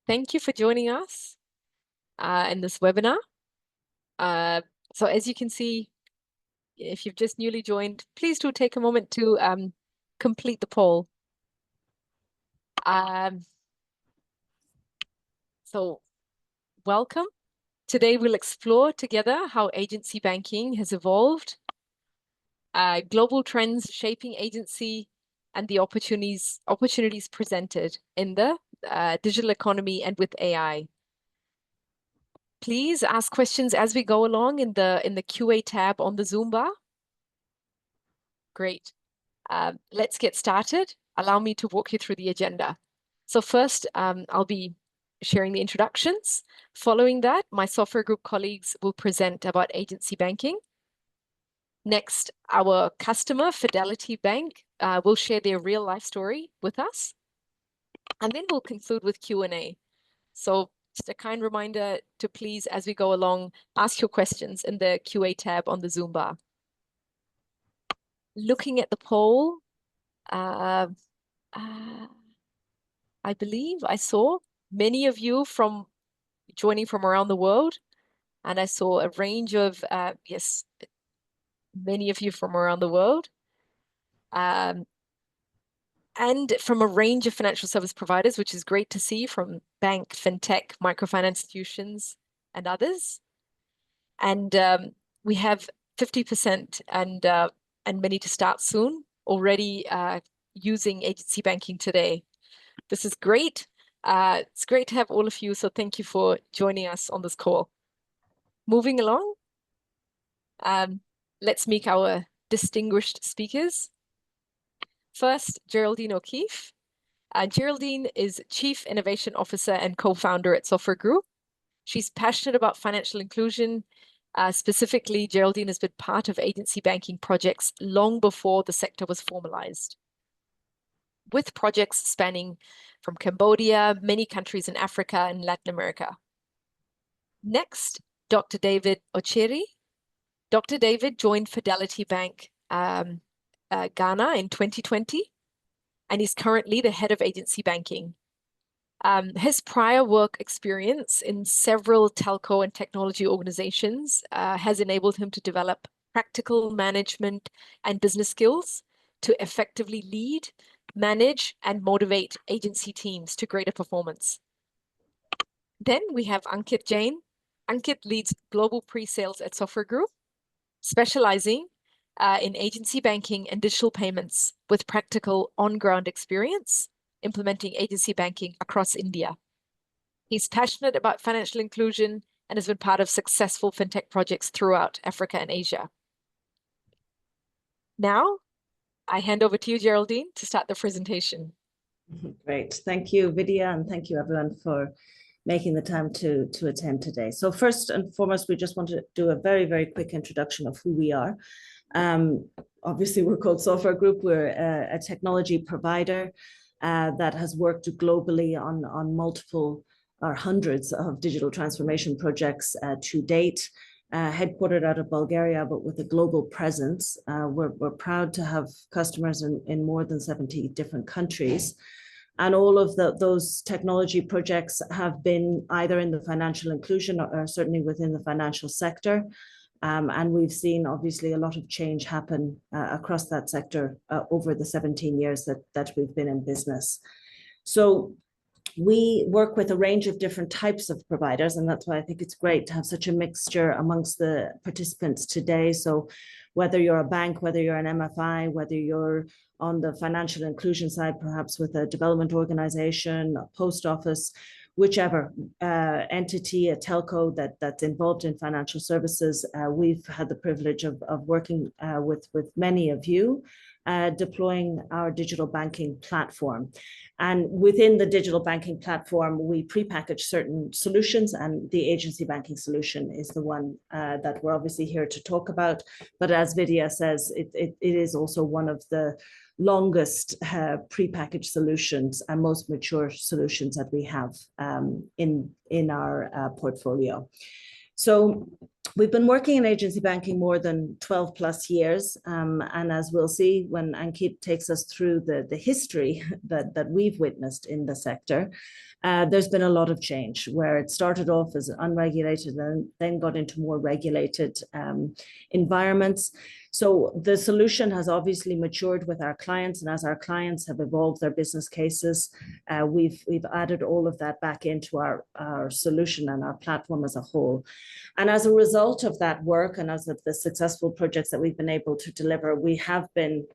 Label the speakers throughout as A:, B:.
A: Thank you for joining us in this webinar. So as you can see, if you've just newly joined, please do take a moment to complete the poll. So welcome. Today we'll explore together how agency banking has evolved, global trends shaping agency, and the opportunities presented in the digital economy and with AI. Please ask questions as we go along in the QA tab on the Zoom bar. Great. Let's get started. Allow me to walk you through the agenda. So first, I'll be sharing the introductions. Following that, my software group colleagues will present about agency banking. Next, our customer, Fidelity Bank, will share their real life story with us. And then we'll conclude with Q&A. So just a kind reminder to please, as we go along, ask your questions in the QA tab on the Zoom bar. Looking at the poll, I believe I saw many of you joining from around the world, and I saw a range of, yes, many of you from around the world, and from a range of financial service providers, which is great to see, from bank, fintech, microfinance institutions, and others. And we have 50% and many to start soon already using agency banking today. This is great. It's great to have all of you. So thank you for joining us on this call. Moving along, let's meet our distinguished speakers. First, Geraldine O'Keefe. Geraldine is Chief Innovation Officer and co-founder at Software Group. She's passionate about financial inclusion. Specifically, Geraldine has been part of agency banking projects long before the sector was formalized, with projects spanning from Cambodia, many countries in Africa and Latin America. Next, Dr. David Ocheri. Dr. David joined Fidelity Bank Ghana in 2020, and he's currently the head of agency banking. His prior work experience in several telco and technology organizations has enabled him to develop practical management and business skills to effectively lead, manage, and motivate agency teams to greater performance. Then we have Ankit Jain. Ankit leads global pre-sales at Software Group, specializing in agency banking and digital payments with practical on-ground experience, implementing agency banking across India. He's passionate about financial inclusion and has been part of successful fintech projects throughout Africa and Asia. Now, I hand over to you, Geraldine, to start the presentation.
B: Great. Thank you, Vidya, and thank you, everyone, for making the time to attend today. So first and foremost, we just want to do a very, very quick introduction of who we are. Obviously, we're called Software Group. We're a technology provider that has worked globally on multiple or hundreds of digital transformation projects to date, headquartered out of Bulgaria, but with a global presence. We're proud to have customers in more than 70 different countries. And all of those technology projects have been either in the financial inclusion or certainly within the financial sector. And we've seen, obviously, a lot of change happen across that sector over the 17 years that we've been in business. So we work with a range of different types of providers, and that's why I think it's great to have such a mixture amongst the participants today. So whether you're a bank, whether you're an MFI, whether you're on the financial inclusion side, perhaps with a development organization, a post office, whichever entity, a telco that's involved in financial services, we've had the privilege of working with many of you, deploying our digital banking platform. And within the digital banking platform, we prepackage certain solutions, and the agency banking solution is the one that we're obviously here to talk about. But as Vidya says, it is also one of the longest prepackaged solutions and most mature solutions that we have in our portfolio. So we've been working in agency banking more than 12 plus years. And as we'll see when Ankit takes us through the history that we've witnessed in the sector, there's been a lot of change where it started off as unregulated and then got into more regulated environments. So the solution has obviously matured with our clients, and as our clients have evolved their business cases, we've added all of that back into our solution and our platform as a whole. And as a result of that work and as of the successful projects that we've been able to deliver, we have been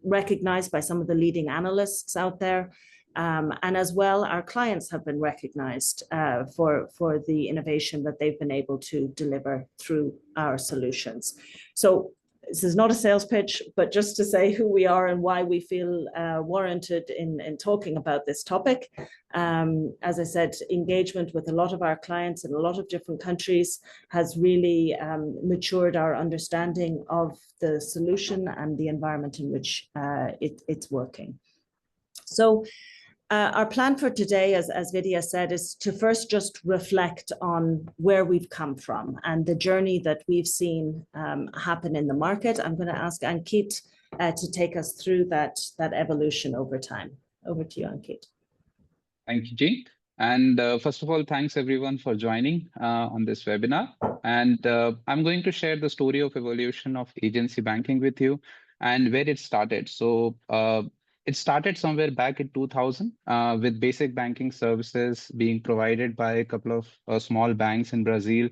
B: recognized by some of the leading analysts out there. And as well, our clients have been recognized for the innovation that they've been able to deliver through our solutions. So this is not a sales pitch, but just to say who we are and why we feel warranted in talking about this topic. As I said, engagement with a lot of our clients in a lot of different countries has really matured our understanding of the solution and the environment in which it's working. So our plan for today, as Vidya said, is to first just reflect on where we've come from and the journey that we've seen happen in the market. I'm going to ask Ankit to take us through that evolution over time. Over to you, Ankit.
C: Thank you, Jean. And first of all, thanks everyone for joining on this webinar. And I'm going to share the story of evolution of agency banking with you and where it started. So it started somewhere back in 2000 with basic banking services being provided by a couple of small banks in Brazil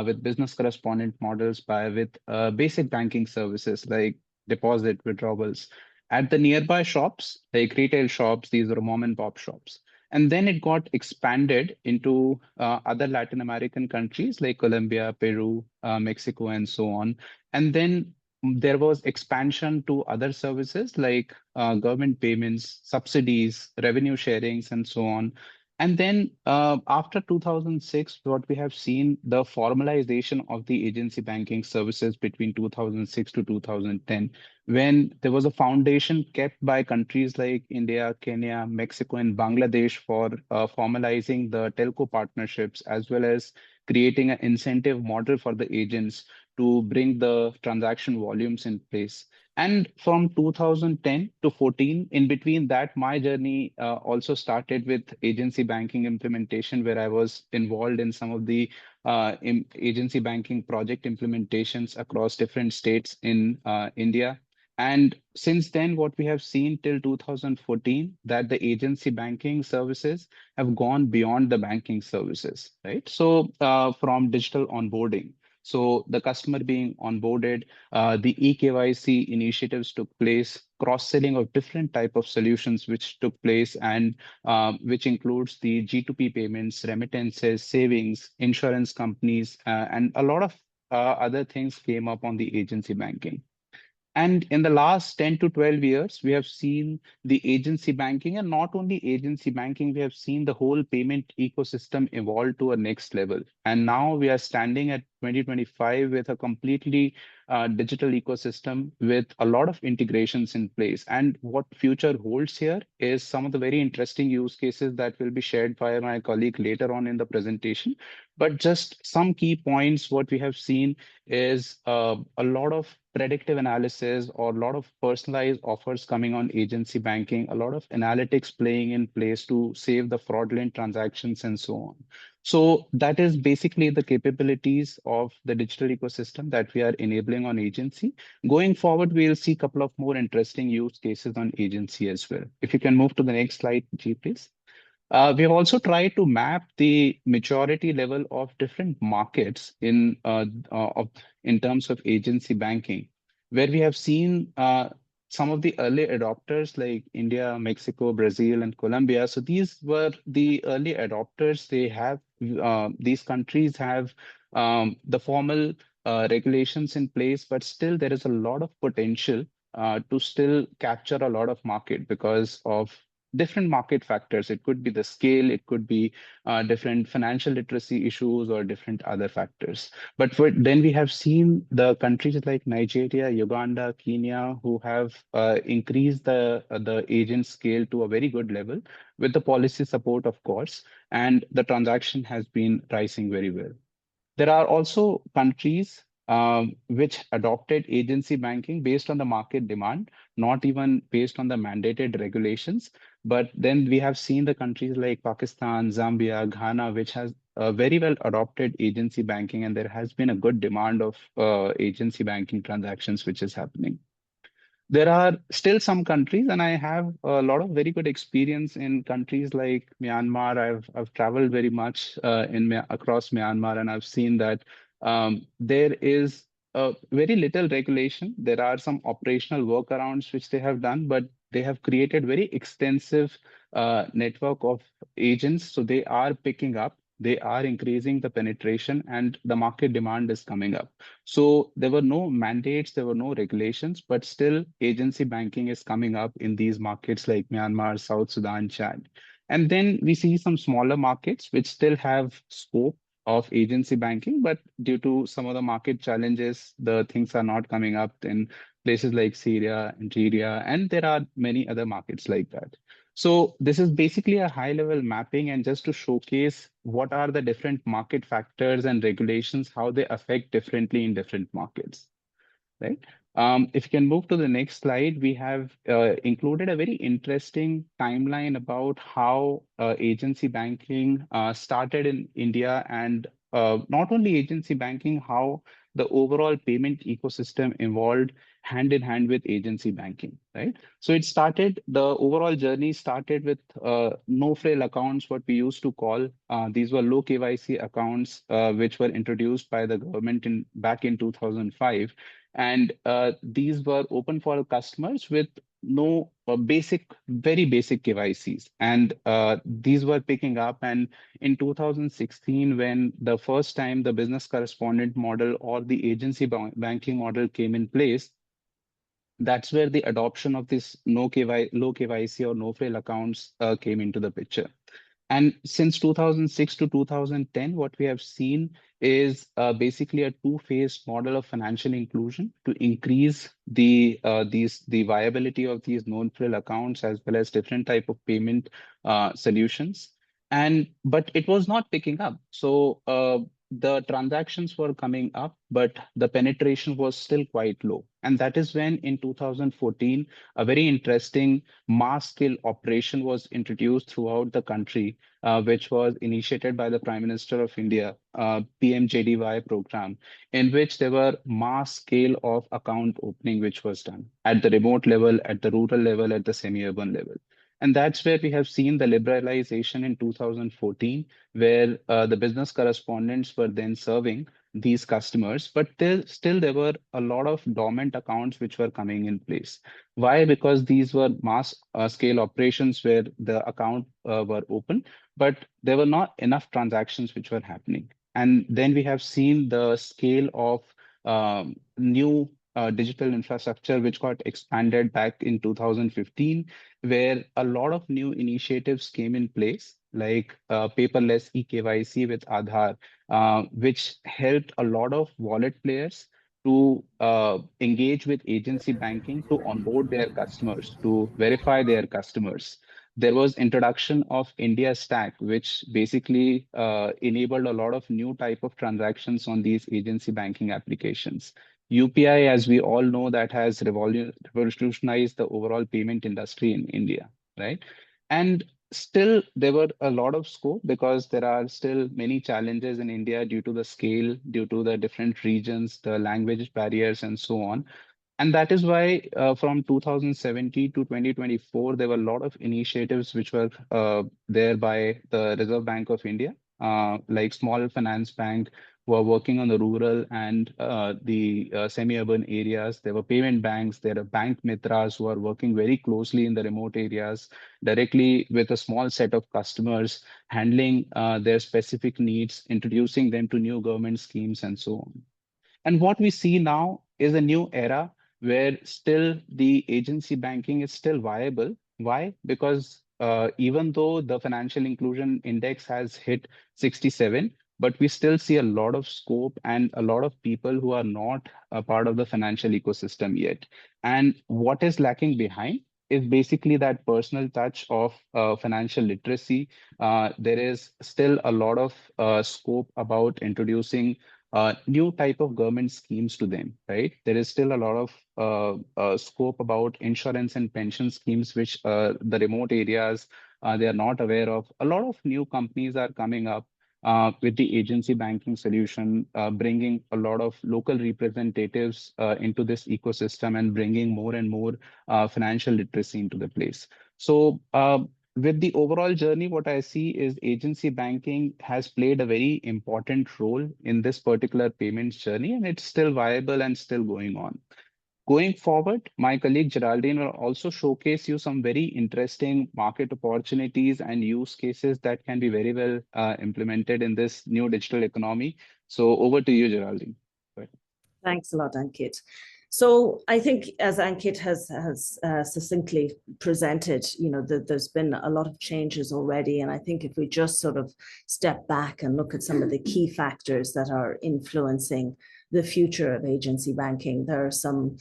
C: with business correspondent models with basic banking services like deposit withdrawals at the nearby shops, like retail shops. These are mom and pop shops. And then it got expanded into other Latin American countries like Colombia, Peru, Mexico, and so on. And then there was expansion to other services like government payments, subsidies, revenue sharings, and so on. And then after 2006, what we have seen, the formalization of the agency banking services between 2006 to 2010, when there was a foundation kept by countries like India, Kenya, Mexico, and Bangladesh for formalizing the telco partnerships, as well as creating an incentive model for the agents to bring the transaction volumes in place. And from 2010 to 14, in between that, my journey also started with agency banking implementation, where I was involved in some of the agency banking project implementations across different states in India. And since then, what we have seen till 2014, that the agency banking services have gone beyond the banking services, right? So from digital onboarding, so the customer being onboarded, the eKYC initiatives took place, cross-selling of different type of solutions which took place, and which includes the G2P payments, remittances, savings, insurance companies, and a lot of other things came up on the agency banking. And in the last 10 to 12 years, we have seen the agency banking, and not only agency banking, we have seen the whole payment ecosystem evolve to a next level. And now we are standing at 2025 with a completely digital ecosystem with a lot of integrations in place. And what future holds here is some of the very interesting use cases that will be shared by my colleague later on in the presentation. But just some key points, what we have seen is a lot of predictive analysis or a lot of personalized offers coming on agency banking, a lot of analytics playing in place to save the fraudulent transactions and so on. So that is basically the capabilities of the digital ecosystem that we are enabling on agency. Going forward, we'll see a couple of more interesting use cases on agency as well. If you can move to the next slide, G, please. We have also tried to map the maturity level of different markets in terms of agency banking, where we have seen some of the early adopters like India, Mexico, Brazil, and Colombia. So these were the early adopters. They have these countries have the formal regulations in place, but still there is a lot of potential to still capture a lot of market because of different market factors. It could be the scale, it could be different financial literacy issues or different other factors. But then we have seen the countries like Nigeria, Uganda, Kenya, who have increased the agent scale to a very good level with the policy support, of course, and the transaction has been rising very well. There are also countries which adopted agency banking based on the market demand, not even based on the mandated regulations. But then we have seen the countries like Pakistan, Zambia, Ghana, which has very well adopted agency banking, and there has been a good demand of agency banking transactions which is happening. There are still some countries, and I have a lot of very good experience in countries like Myanmar. I've traveled very much across Myanmar, and I've seen that there is very little regulation. There are some operational workarounds which they have done, but they have created very extensive network of agents. So they are picking up. They are increasing the penetration, and the market demand is coming up. So there were no mandates, there were no regulations, but still agency banking is coming up in these markets like Myanmar, South Sudan, Chad. And then we see some smaller markets which still have scope of agency banking, but due to some of the market challenges, the things are not coming up in places like Syria, Nigeria, and there are many other markets like that. So this is basically a high level mapping, and just to showcase what are the different market factors and regulations, how they affect differently in different markets, right? If you can move to the next slide, we have included a very interesting timeline about how agency banking started in India, and not only agency banking, how the overall payment ecosystem evolved hand in hand with agency banking, right? So the overall journey started with no-frill accounts, what we used to call. These were low KYC accounts, which were introduced by the government back in 2005. And these were open for customers with no very basic KYCs. And these were picking up. And in 2016, when the first time the business correspondent model or the agency banking model came in place, that's where the adoption of this low KYC or no frill accounts came into the picture. And since 2006 to 2010, what we have seen is basically a two-phase model of financial inclusion to increase the viability of these non-frill accounts as well as different type of payment solutions. But it was not picking up. So the transactions were coming up, but the penetration was still quite low. And that is when in 2014, a very interesting mass scale operation was introduced throughout the country, which was initiated by the Prime Minister of India, PMJDY program, in which there were mass scale of account opening, which was done at the remote level, at the rural level, at the semi-urban level. And that's where we have seen the liberalization in 2014, where the business correspondents were then serving these customers, but still there were a lot of dormant accounts which were coming in place. Why? Because these were mass scale operations where the account were open, but there were not enough transactions which were happening. And then we have seen the scale of new digital infrastructure which got expanded back in 2015, where a lot of new initiatives came in place, like paperless eKYC with Aadhaar, which helped a lot of wallet players to engage with agency banking to onboard their customers, to verify their customers. There was introduction of India Stack, which basically enabled a lot of new type of transactions on these agency banking applications. UPI, as we all know, that has revolutionized the overall payment industry in India, right? And still, there were a lot of scope because there are still many challenges in India due to the scale, due to the different regions, the language barriers, and so on. And that is why from 2017 to 2024, there were a lot of initiatives which were there by the Reserve Bank of India, like Small Finance Bank, who are working on the rural and the semi-urban areas. There were payment banks, there are bank mitras who are working very closely in the remote areas, directly with a small set of customers, handling their specific needs, introducing them to new government schemes, and so on. And what we see now is a new era where still the agency banking is still viable. Why? Because even though the financial inclusion index has hit 67, but we still see a lot of scope and a lot of people who are not a part of the financial ecosystem yet. And what is lacking behind is basically that personal touch of financial literacy. There is still a lot of scope about introducing new type of government schemes to them, right? There is still a lot of scope about insurance and pension schemes, which the remote areas they are not aware of. A lot of new companies are coming up with the agency banking solution, bringing a lot of local representatives into this ecosystem and bringing more and more financial literacy into the place. So with the overall journey, what I see is agency banking has played a very important role in this particular payments journey, and it's still viable and still going on. Going forward, my colleague Geraldine will also showcase you some very interesting market opportunities and use cases that can be very well implemented in this new digital economy. So over to you, Geraldine. Go ahead.
B: Thanks a lot, Ankit. So I think, as Ankit has succinctly presented, there's been a lot of changes already. And I think if we just sort of step back and look at some of the key factors that are influencing the future of agency banking, there are some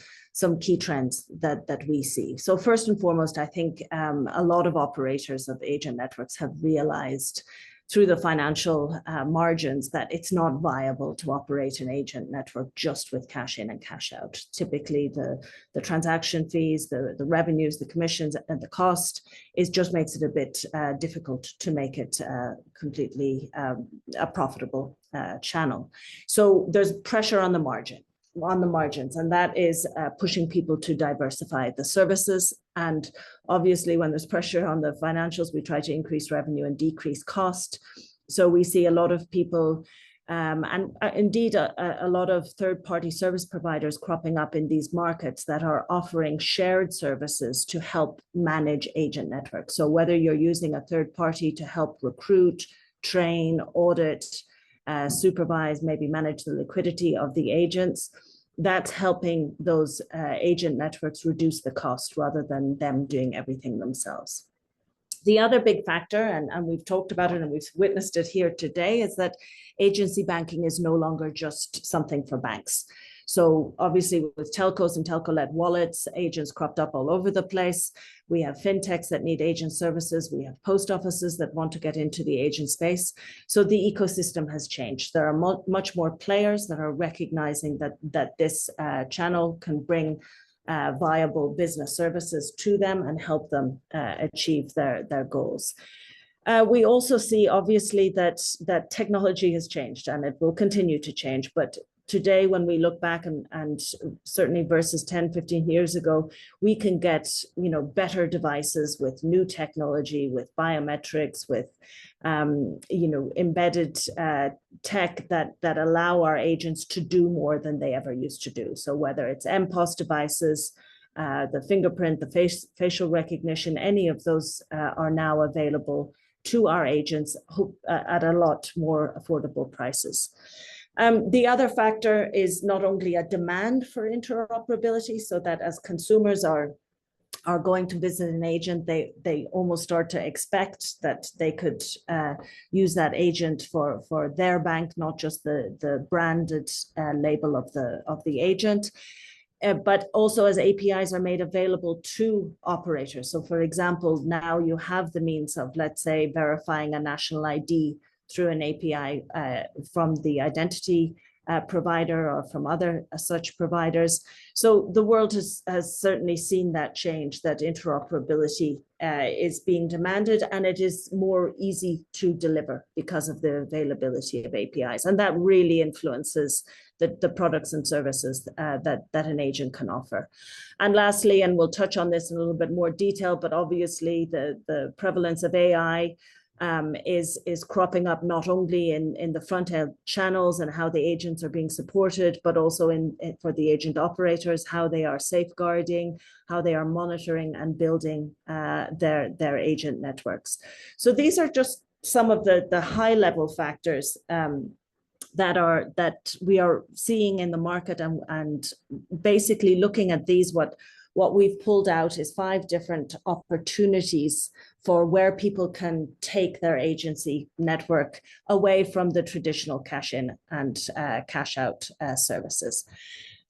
B: key trends that we see. So first and foremost, I think a lot of operators of agent networks have realized through the financial margins that it's not viable to operate an agent network just with cash in and cash out. Typically, the transaction fees, the revenues, the commissions, and the cost just makes it a bit difficult to make it completely a profitable channel. So there's pressure on the margins, and that is pushing people to diversify the services. And obviously, when there's pressure on the financials, we try to increase revenue and decrease cost. So we see a lot of people and indeed a lot of third-party service providers cropping up in these markets that are offering shared services to help manage agent networks. So whether you're using a third party to help recruit, train, audit, supervise, maybe manage the liquidity of the agents, that's helping those agent networks reduce the cost rather than them doing everything themselves. The other big factor, and we've talked about it and we've witnessed it here today, is that agency banking is no longer just something for banks. So obviously with telcos and telco-led wallets, agents cropped up all over the place. We have fintechs that need agent services. We have post offices that want to get into the agent space. So the ecosystem has changed. There are much more players that are recognizing that this channel can bring viable business services to them and help them achieve their goals. We also see, obviously, that technology has changed and it will continue to change. But today, when we look back and certainly versus 10, 15 years ago, we can get better devices with new technology, with biometrics, with embedded tech that allow our agents to do more than they ever used to do. So whether it's MPOS devices, the fingerprint, the facial recognition, any of those are now available to our agents at a lot more affordable prices. The other factor is not only a demand for interoperability, so that as consumers are going to visit an agent, they almost start to expect that they could use that agent for their bank, not just the branded label of the agent. But also as APIs are made available to operators. So for example, now you have the means of, let's say, verifying a national ID through an API from the identity provider or from other such providers. So the world has certainly seen that change, that interoperability is being demanded, and it is more easy to deliver because of the availability of APIs. And that really influences the products and services that an agent can offer. And lastly, and we'll touch on this in a little bit more detail, but obviously the prevalence of AI is cropping up not only in the front end channels and how the agents are being supported, but also for the agent operators, how they are safeguarding, how they are monitoring and building their agent networks. So these are just some of the high level factors that we are seeing in the market, and basically looking at these, what we've pulled out is 5 different opportunities for where people can take their agency network away from the traditional cash in and cash out services.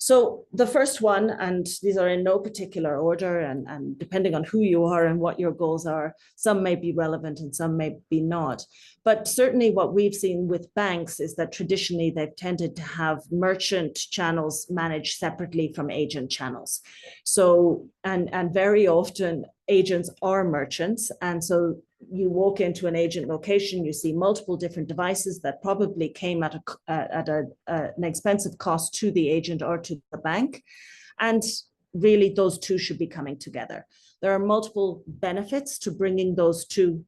B: So the first one, and these are in no particular order, and depending on who you are and what your goals are, some may be relevant and some may be not. But certainly what we've seen with banks is that traditionally they've tended to have merchant channels managed separately from agent channels. So, and very often agents are merchants. And so you walk into an agent location, you see multiple different devices that probably came at an expensive cost to the agent or to the bank. And really those two should be coming together. There are multiple benefits to bringing those two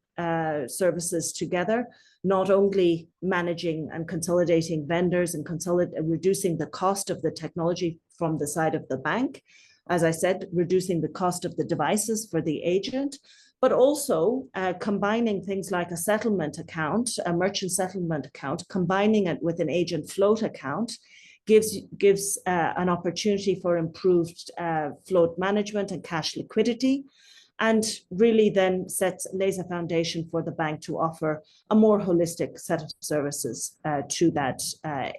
B: services together, not only managing and consolidating vendors and reducing the cost of the technology from the side of the bank, as I said, reducing the cost of the devices for the agent, but also combining things like a settlement account, a merchant settlement account, combining it with an agent float account gives an opportunity for improved float management and cash liquidity, and really then lays a foundation for the bank to offer a more holistic set of services to that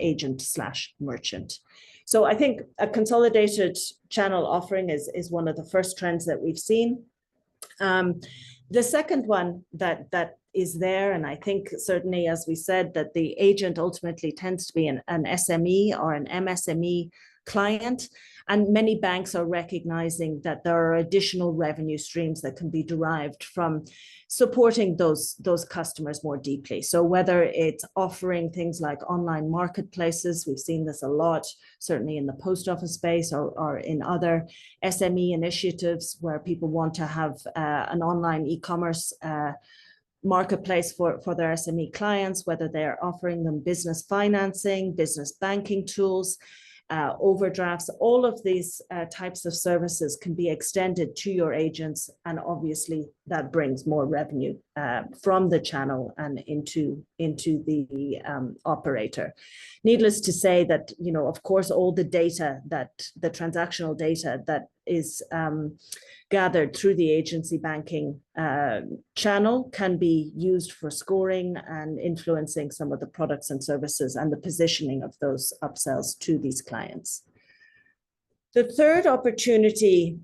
B: agent/merchant. So I think a consolidated channel offering is one of the first trends that we've seen. The second one that is there, and I think certainly, as we said, that the agent ultimately tends to be an SME or an MSME client. And many banks are recognizing that there are additional revenue streams that can be derived from supporting those customers more deeply. So whether it's offering things like online marketplaces, we've seen this a lot, certainly in the post office space or in other SME initiatives where people want to have an online e-commerce marketplace for their SME clients, whether they're offering them business financing, business banking tools, overdrafts, all of these types of services can be extended to your agents, and obviously that brings more revenue from the channel and into the operator. Needless to say that, you know, of course, all the data the transactional data that is gathered through the agency banking channel can be used for scoring and influencing some of the products and services and the positioning of those upsells to these clients. The third opportunity,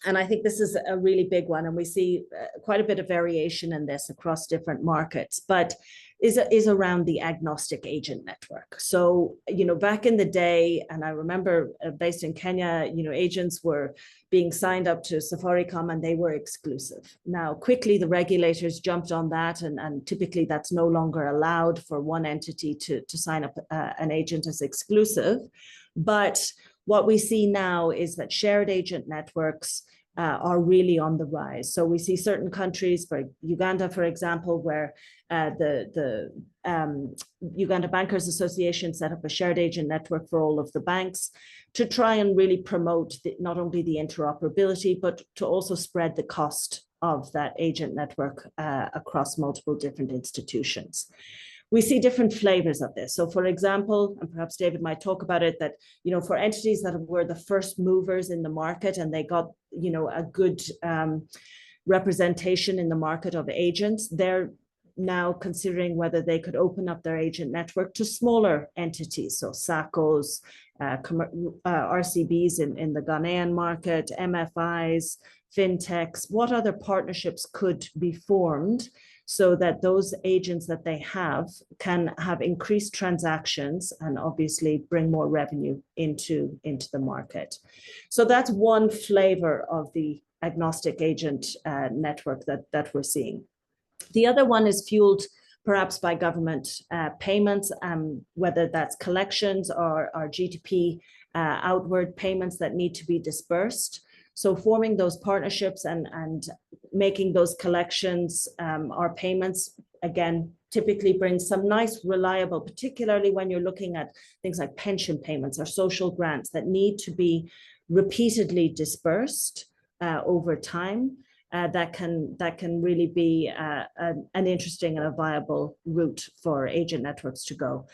B: and I think this is a really big one, and we see quite a bit of variation in this across different markets, but is around the agnostic agent network. So, you know, back in the day, and I remember based in Kenya, you know, agents were being signed up to Safaricom and they were exclusive. Now, quickly the regulators jumped on that, and typically that's no longer allowed for one entity to sign up an agent as exclusive. But what we see now is that shared agent networks are really on the rise. So we see certain countries, for Uganda, for example, where the Uganda Bankers Association set up a shared agent network for all of the banks to try and really promote not only the interoperability, but to also spread the cost of that agent network across multiple different institutions. We see different flavors of this. So for example, and perhaps David might talk about it, that, you know, for entities that were the first movers in the market and they got, you know, a good representation in the market of agents, they're now considering whether they could open up their agent network to smaller entities. So SACCOs, RCBs in the Ghanaian market, MFIs, fintechs, what other partnerships could be formed so that those agents that they have can have increased transactions and obviously bring more revenue into the market. So that's one flavor of the agnostic agent network that we're seeing. The other one is fueled perhaps by government payments, whether that's collections or GDP outward payments that need to be dispersed. So forming those partnerships and making those collections or payments, again, typically brings some nice, reliable, particularly when you're looking at things like pension payments or social grants that need to be repeatedly dispersed over time. That can really be an interesting and a viable route for agent networks to go.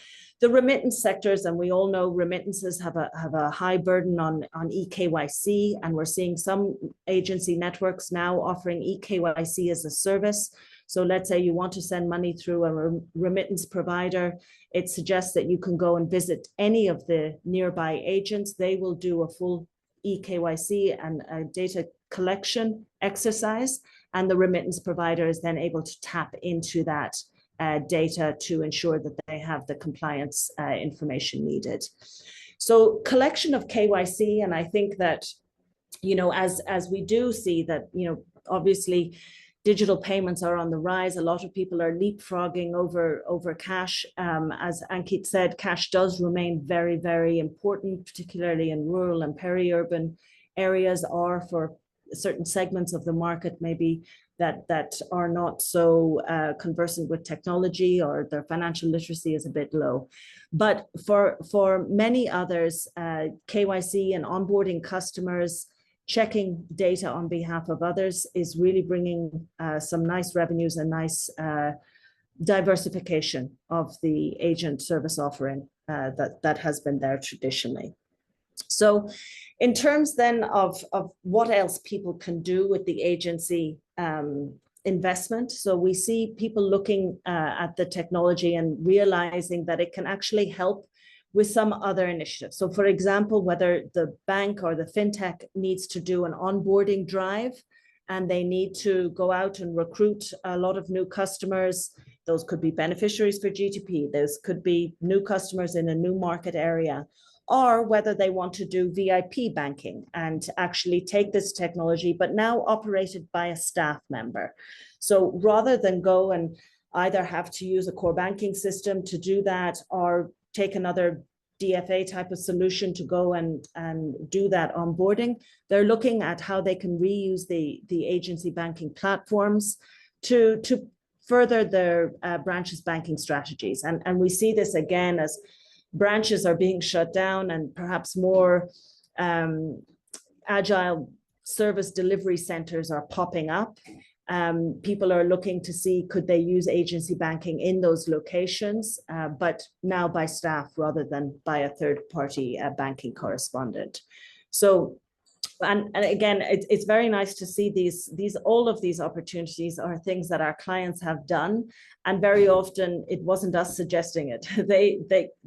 B: The remittance sectors, and we all know remittances have a high burden on eKYC, and we're seeing some agency networks now offering eKYC as a service. So let's say you want to send money through a remittance provider. It suggests that you can go and visit any of the nearby agents. They will do a full eKYC and a data collection exercise, and the remittance provider is then able to tap into that data to ensure that they have the compliance information needed. So collection of KYC, and I think that, as we do see that, obviously digital payments are on the rise. A lot of people are leapfrogging over cash. As Ankit said, cash does remain very, very important, particularly in rural and peri-urban areas, or for certain segments of the market maybe that are not so conversant with technology, or their financial literacy is a bit low. But for many others, KYC and onboarding customers, checking data on behalf of others is really bringing some nice revenues and nice diversification of the agent service offering that has been there traditionally. So in terms then of what else people can do with the agency investment, so we see people looking at the technology and realizing that it can actually help with some other initiatives. So for example, whether the bank or the fintech needs to do an onboarding drive and they need to go out and recruit a lot of new customers, those could be beneficiaries for GTP, those could be new customers in a new market area, or whether they want to do VIP banking and actually take this technology, but now operated by a staff member. So rather than go and either have to use a core banking system to do that, or take another DFA type of solution to go and do that onboarding, they're looking at how they can reuse the agency banking platforms to further their branches banking strategies. And we see this again as branches are being shut down and perhaps more agile service delivery centers are popping up. People are looking to see, could they use agency banking in those locations, but now by staff rather than by a third-party banking correspondent. So, and again, it's very nice to see all of these opportunities are things that our clients have done, and very often it wasn't us suggesting it.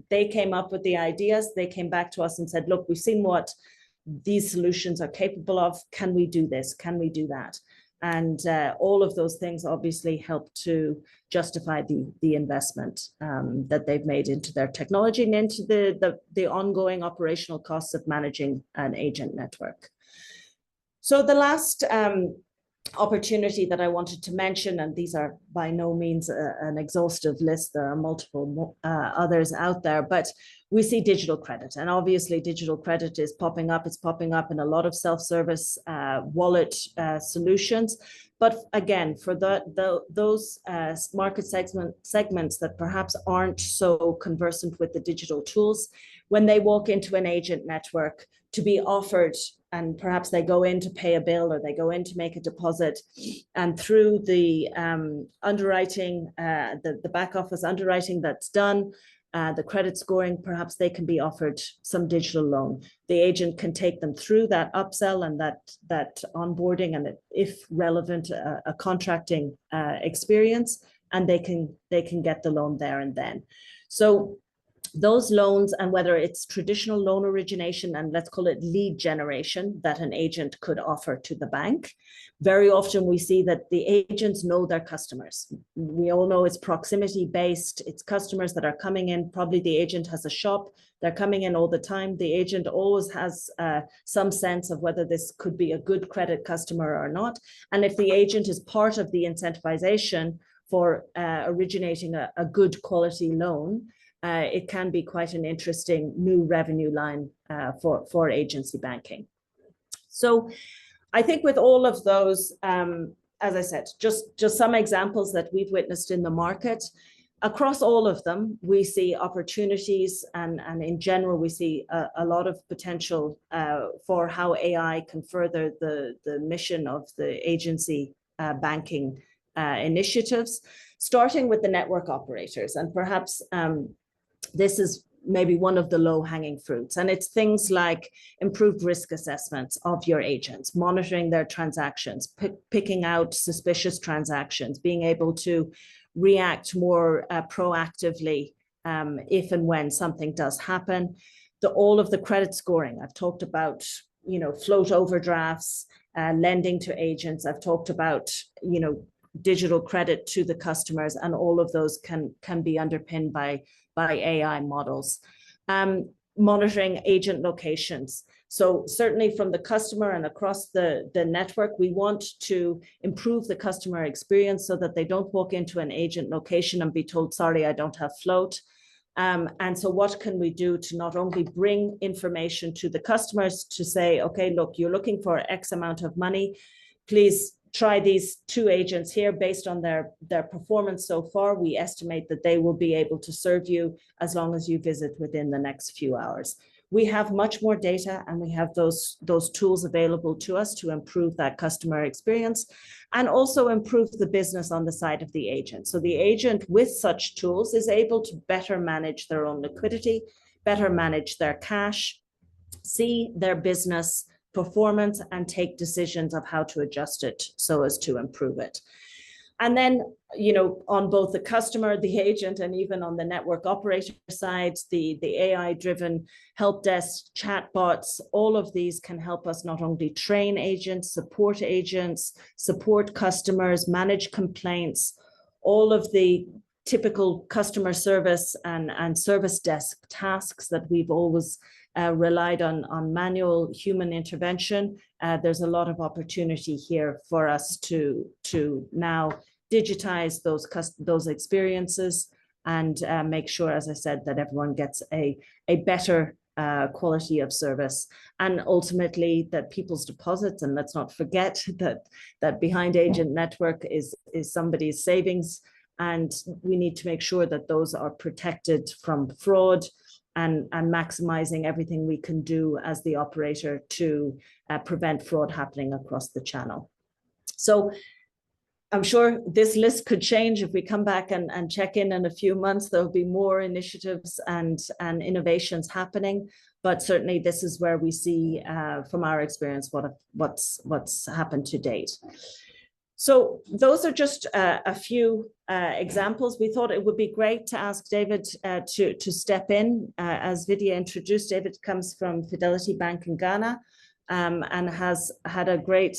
B: They came up with the ideas. They came back to us and said, "Look, we've seen what these solutions are capable of. Can we do this? Can we do that?" And all of those things obviously help to justify the investment that they've made into their technology and into the ongoing operational costs of managing an agent network. So the last opportunity that I wanted to mention, and these are by no means an exhaustive list, there are multiple others out there, but we see digital credit, and obviously digital credit is popping up. It's popping up in a lot of self-service wallet solutions. But again, for those market segments that perhaps aren't so conversant with the digital tools, when they walk into an agent network to be offered, and perhaps they go in to pay a bill or they go in to make a deposit, and through the underwriting, the back office underwriting that's done, the credit scoring, perhaps they can be offered some digital loan. The agent can take them through that upsell and that onboarding, and if relevant, a contracting experience, and they can get the loan there and then. So those loans, and whether it's traditional loan origination and let's call it lead generation that an agent could offer to the bank, very often we see that the agents know their customers. We all know it's proximity based. It's customers that are coming in. Probably the agent has a shop. They're coming in all the time. The agent always has some sense of whether this could be a good credit customer or not. And if the agent is part of the incentivization for originating a good quality loan, it can be quite an interesting new revenue line for agency banking. So I think with all of those, as I said, just some examples that we've witnessed in the market. Across all of them, we see opportunities, and in general, we see a lot of potential for how AI can further the mission of the agency banking initiatives, starting with the network operators. And perhaps this is maybe one of the low-hanging fruits. And it's things like improved risk assessments of your agents, monitoring their transactions, picking out suspicious transactions, being able to react more proactively if and when something does happen. All of the credit scoring. I've talked about, float overdrafts, lending to agents. I've talked about, digital credit to the customers, and all of those can be underpinned by AI models. Monitoring agent locations. So certainly from the customer and across the network, we want to improve the customer experience so that they don't walk into an agent location and be told, sorry, I don't have float. And so what can we do to not only bring information to the customers to say, okay, look, you're looking for X amount of money, please try these 2 agents here based on their performance so far. We estimate that they will be able to serve you as long as you visit within the next few hours. We have much more data, and we have those tools available to us to improve that customer experience and also improve the business on the side of the agent. So the agent with such tools is able to better manage their own liquidity, better manage their cash, see their business performance, and take decisions of how to adjust it so as to improve it. And then, on both the customer, the agent, and even on the network operator side, the AI-driven help desk, chatbots, all of these can help us not only train agents, support customers, manage complaints, all of the typical customer service and service desk tasks that we've always relied on manual human intervention. There's a lot of opportunity here for us to now digitize those experiences and make sure, as I said, that everyone gets a better quality of service, and ultimately that people's deposits, and let's not forget that behind agent network is somebody's savings, and we need to make sure that those are protected from fraud, and maximizing everything we can do as the operator to prevent fraud happening across the channel. So I'm sure this list could change if we come back and check in a few months. There'll be more initiatives and innovations happening, but certainly this is where we see from our experience what's happened to date. So those are just a few examples. We thought it would be great to ask David to step in. As Vidya introduced, David comes from Fidelity Bank in Ghana and has had a great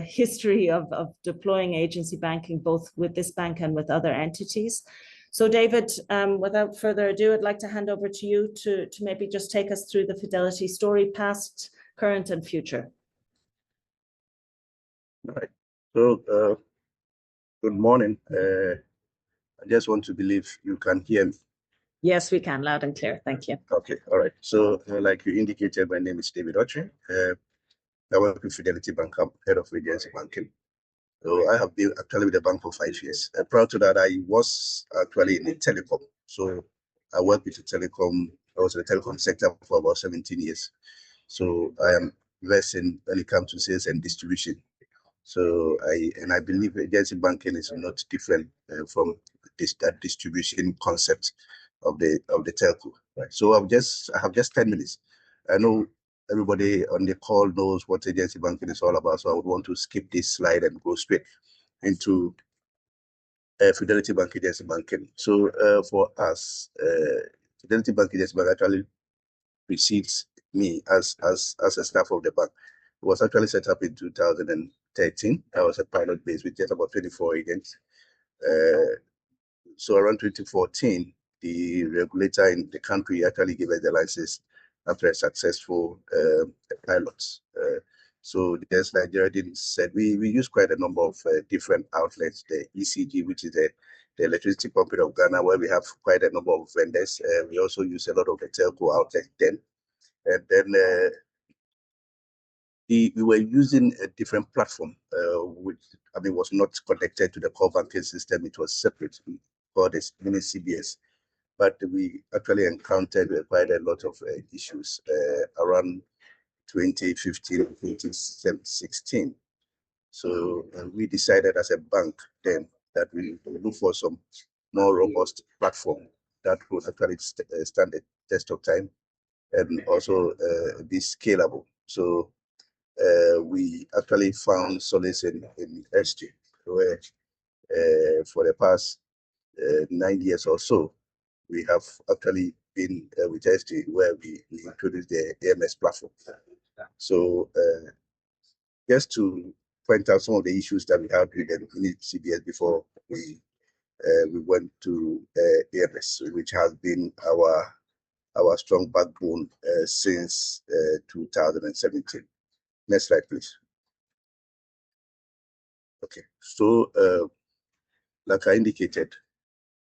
B: history of deploying agency banking, both with this bank and with other entities. So David, without further ado, I'd like to hand over to you to maybe just take us through the Fidelity story, past, current, and future.
D: All right. So, good morning. I just want to believe you can hear me.
B: Yes, we can, loud and clear. Thank you.
D: Okay, all right. So, like you indicated, my name is David Ochi. I work with Fidelity Bank. I'm head of agency banking. So, I have been actually with the bank for 5 years. Prior to that, I was actually in the telecom. So, I worked with the telecom. I was in the telecom sector for about 17 years. So, I am versed in when it comes to sales and distribution. So I believe agency banking is not different from that distribution concept of the telco. Right. So I have just 10 minutes. I know everybody on the call knows what agency banking is all about. So I would want to skip this slide and go straight into Fidelity Bank agency banking. So for us, Fidelity Bank agency bank actually precedes me as a staff of the bank. It was actually set up in 2013. I was a pilot base with just about 24 agents. So around 2014, the regulator in the country actually gave us the license after a successful pilot. So as Nigeria said, we use quite a number of different outlets, the ECG, which is the electricity company of Ghana, where we have quite a number of vendors. We also use a lot of the telco outlets then. And then we were using a different platform, which was not connected to the core banking system. It was separate, called the mini CBS. But we actually encountered quite a lot of issues around 2015, 2016. So we decided as a bank then that we look for some more robust platform that would actually stand the test of time and also be scalable. So we actually found solace in SG, where for the past 9 years or so, we have actually been with SG, where we introduced the AMS platform. So just to point out some of the issues that we had with the CBS before we went to AMS, which has been our strong backbone since 2017. Next slide, please. Okay, so like I indicated,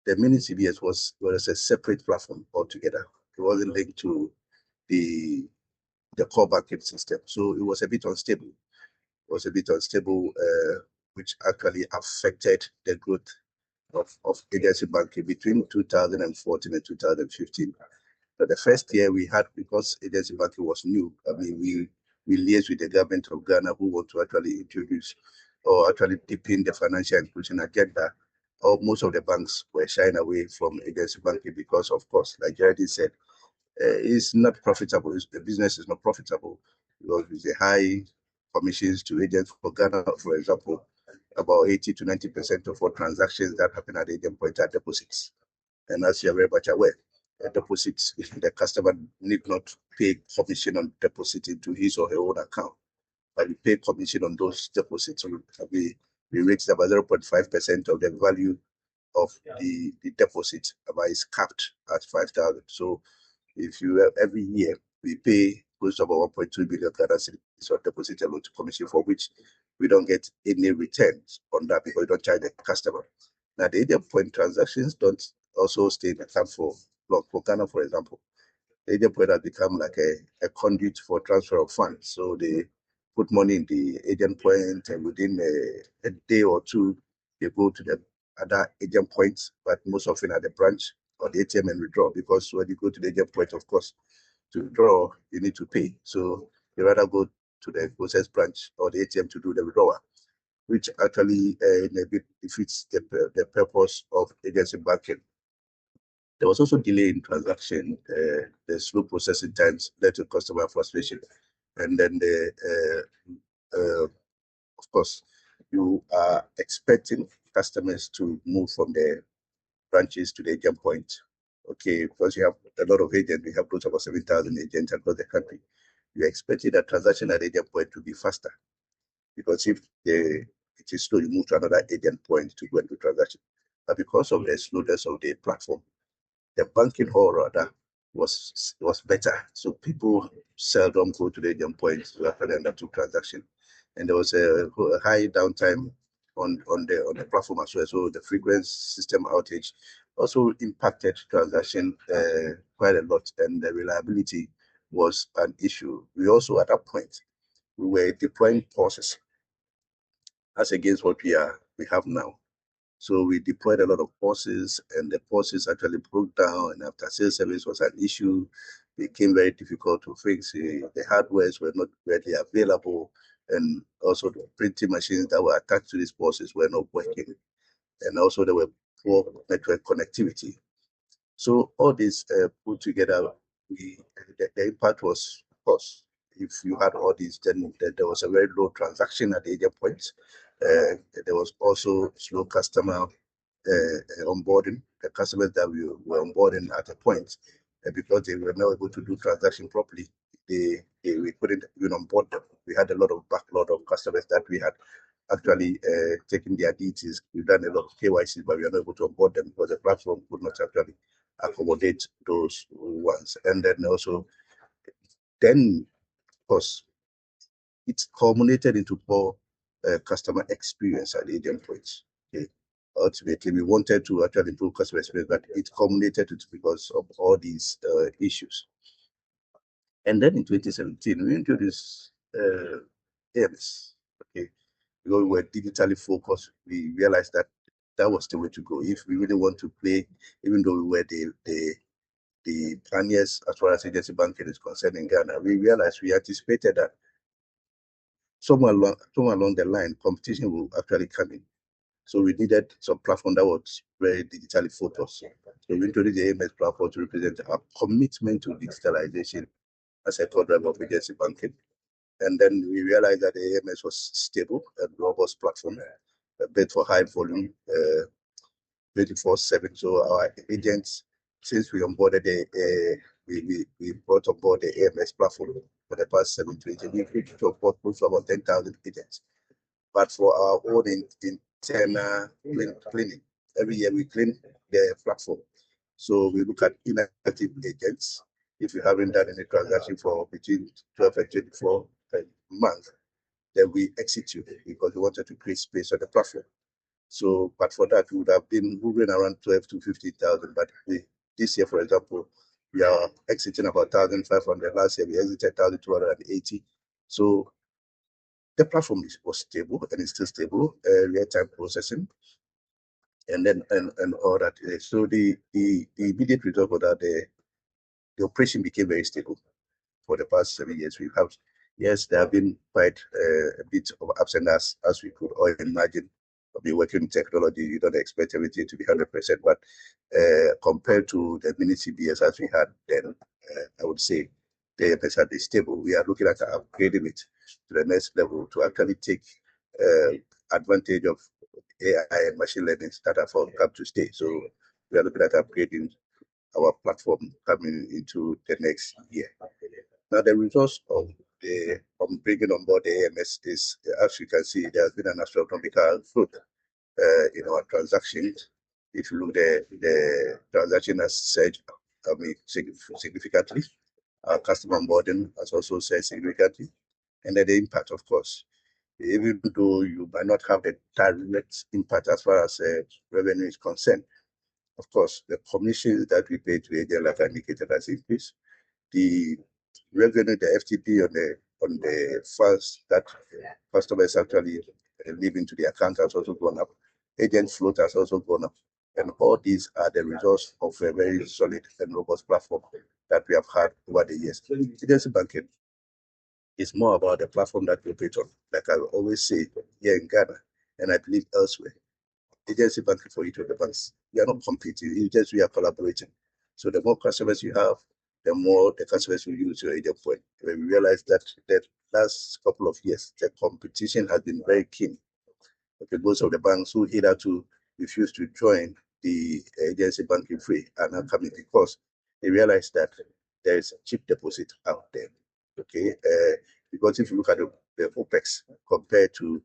D: the mini CBS was a separate platform altogether. It wasn't linked to the core banking system, so it was a bit unstable. Which actually affected the growth of agency banking between 2014 and 2015. But the first year we had, because agency banking was new, I mean, we liaised with the government of Ghana, who want to actually introduce or actually deepen the financial inclusion agenda. Or most of the banks were shying away from agency banking because, of course, like Geraldine said, it's not profitable. The business is not profitable because it's a high commissions to agents. For Ghana, for example, about 80 to 90% of all transactions that happen at the agent point are deposits. And as you're very much aware, deposits, the customer need not pay commission on deposit into his or her own account, but we pay commission on those deposits. So we reach about 0.5% of the value of the deposit, but it's capped at 5,000. So if you have every year, we pay close to about 1.2 billion Ghana cedis on deposit and loan to commission, for which we don't get any returns on that because we don't charge the customer. Now, the agent point transactions don't also stay in account for long. For Ghana, for example, the agent point has become like a conduit for transfer of funds. So they put money in the agent point, and within a day or two, they go to the other agent points, but most often at the branch or the ATM and withdraw, because when you go to the agent point, of course, to withdraw, you need to pay. So you rather go to the process branch or the ATM to do the withdrawal, which actually in a bit defeats the purpose of agency banking. There was also delay in transaction. The slow processing times led to customer frustration. And then of course, you are expecting customers to move from the branches to the agent point. Okay, because you have a lot of agents, we have close to about 7,000 agents across the country. You're expecting that transaction at the agent point to be faster. Because if it is slow, you move to another agent point to go and do transaction. But because of the slowness of the platform, the banking hall rather was better. So people seldom go to the agent point to actually undertake transaction. And there was a high downtime on the platform as well. So the frequent system outage also impacted transaction quite a lot, and the reliability was an issue. We also, at that point, we were deploying pauses as against what we have now. So we deployed a lot of pauses, and the pauses actually broke down, and after sales service was an issue, it became very difficult to fix. The hardwares were not readily available, and also the printing machines that were attached to these pauses were not working. And also there were poor network connectivity. So all this put together, the impact was, of course, if you had all these, then there was a very low transaction at the agent points. There was also slow customer onboarding. The customers that we were onboarding at a point, because they were not able to do transaction properly, we couldn't even onboard them. We had a lot of backlog of customers that we had actually taken their details. We've done a lot of KYCs, but we are not able to onboard them because the platform could not actually accommodate those ones. And then also, of course, it culminated into poor customer experience at the agent points. Okay. Ultimately, we wanted to actually improve customer experience, but it culminated because of all these issues. And then in 2017, we introduced AMS. Okay, because we were digitally focused, we realized that that was the way to go. If we really want to play, even though we were the pioneers as far as agency banking is concerned in Ghana, we realized, we anticipated that somewhere along the line, competition will actually come in. So we needed some platform that was very digitally focused. So we introduced the AMS platform to represent our commitment to digitalization as a core driver of agency banking. And then we realized that the AMS was stable and robust platform, built for high volume, 24/7. So our agents, since we onboarded we brought on board the AMS platform for the past 7 to 8 years. We reached close to about 10,000 agents. But for our own internal cleaning, every year we clean the platform. So we look at inactive agents. If you haven't done any transaction for between 12 and 24 per month, then we exit you because we wanted to create space on the platform. So, but for that, we would have been moving around 12 to 15,000. But this year, for example, we are exiting about 1,500. Last year, we exited 1,280. So the platform was stable and it's still stable, real-time processing, and then and all that. So the immediate result of that, the operation became very stable for the past 7 years. We have, yes, there have been quite a bit of ups and downs, as we could all imagine. Be working in technology, you don't expect everything to be 100%, but compared to the mini CBS as we had then, I would say the AMS is stable. We are looking at upgrading it to the next level to actually take advantage of AI and machine learning that have come to stay. So we are looking at upgrading our platform coming into the next year. Now, the results of bringing on board the AMS is, as you can see, there has been an astronomical growth in our transactions. If you look, the transaction has surged, significantly. Our customer onboarding has also surged significantly. And then the impact, of course, even though you might not have the direct impact as far as revenue is concerned, of course, the commissions that we pay to the agent, like I indicated, has increased. The revenue, the FTP on the funds that customers actually leave into the account has also gone up. Agent float has also gone up. And all these are the results of a very solid and robust platform that we have had over the years. Agency banking is more about the platform that we operate on. Like I always say here in Ghana, and I believe elsewhere, agency banking for each of the banks. We are not competing, it's just we are collaborating. So the more customers you have, the more the customers will use your agent point. When we realized that the last couple of years, the competition has been very keen. Okay, most of the banks who hitherto refuse to join the agency banking free are now coming because they realize that there is a cheap deposit out there. Okay, because if you look at the OPEX compared to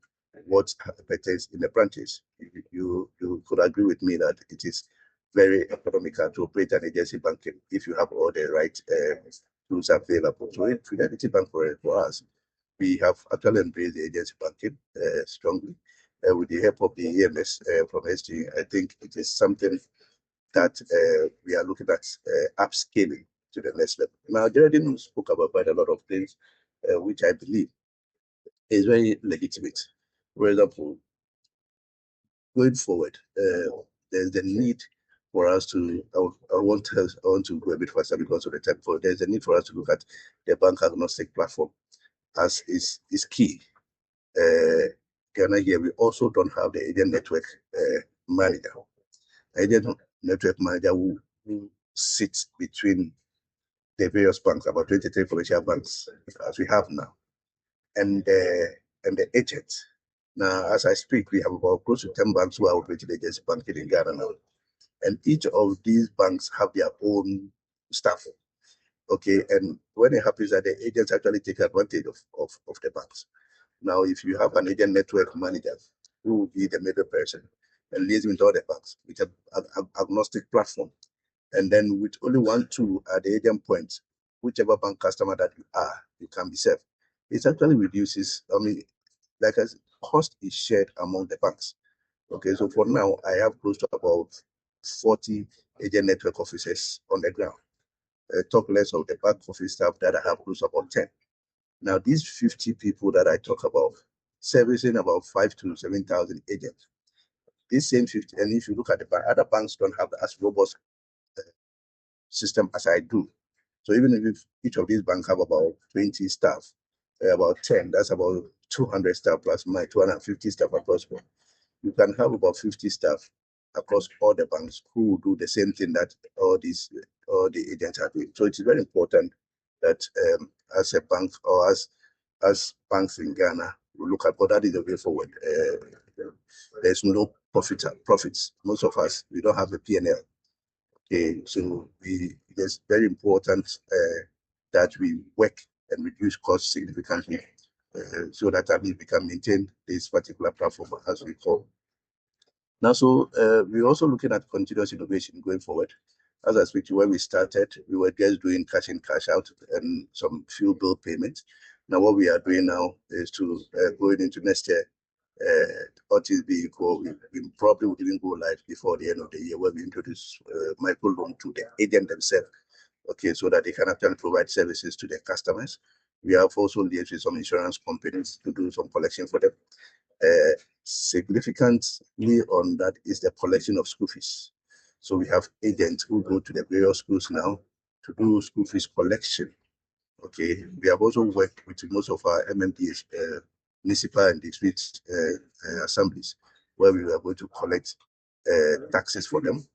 D: what happens in the branches, you could agree with me that it is very economical to operate an agency banking if you have all the right tools available. So in Fidelity Bank for us, we have actually embraced the agency banking strongly. With the help of the EMS from SG, I think it is something that we are looking at upscaling to the next level. Now, Geraldine spoke about quite a lot of things, which I believe is very legitimate. For example, going forward, there's the need for us to, I want to go a bit faster because of the time, but there's a need for us to look at the bank agnostic platform as is key. Ghana here, we also don't have the agent network manager. Agent network manager who sits between the various banks, about 23 commercial banks, as we have now, and the agent. Now, as I speak, we have about close to 10 banks who are operating agency banking in Ghana now. And each of these banks have their own staff. Okay, and when it happens that the agents actually take advantage of the banks. Now, if you have an agent network manager who will be the middle person and liaise with all the banks with an agnostic platform, and then with only one tool at the agent point, whichever bank customer that you are, you can be served. It actually reduces, like I said, cost is shared among the banks. Okay, so for now, I have close to about 40 agent network officers on the ground. Talk less of the back office staff that I have close to about 10. Now, these 50 people that I talk about, servicing about 5 to 7,000 agents. These same 50, and if you look at the bank, other banks don't have as robust system as I do. So even if each of these banks have about 20 staff, about 10, that's about 200 staff plus my 250 staff across board. You can have about 50 staff across all the banks who do the same thing that all the agents are doing. So it's very important that as a bank or as banks in Ghana, we look at, but that is the way forward. There's no profits. Most of us, we don't have a P&L. Okay, so it's very important that we work and reduce costs significantly so that at least we can maintain this particular platform as we call. Now, so we're also looking at continuous innovation going forward. As I speak to when we started, we were just doing cash in, cash out and some fuel bill payments. Now, what we are doing now is to going into next year, Otis vehicle, we probably will even go live before the end of the year where we introduce micro loan to the agent themselves, okay, so that they can actually provide services to their customers. We have also liaised with some insurance companies to do some collection for them. Significantly on that is the collection of school fees. So we have agents who go to the various schools now to do school fees collection. Okay, we have also worked with most of our MMDs, municipal and district assemblies, where we are going to collect taxes for them,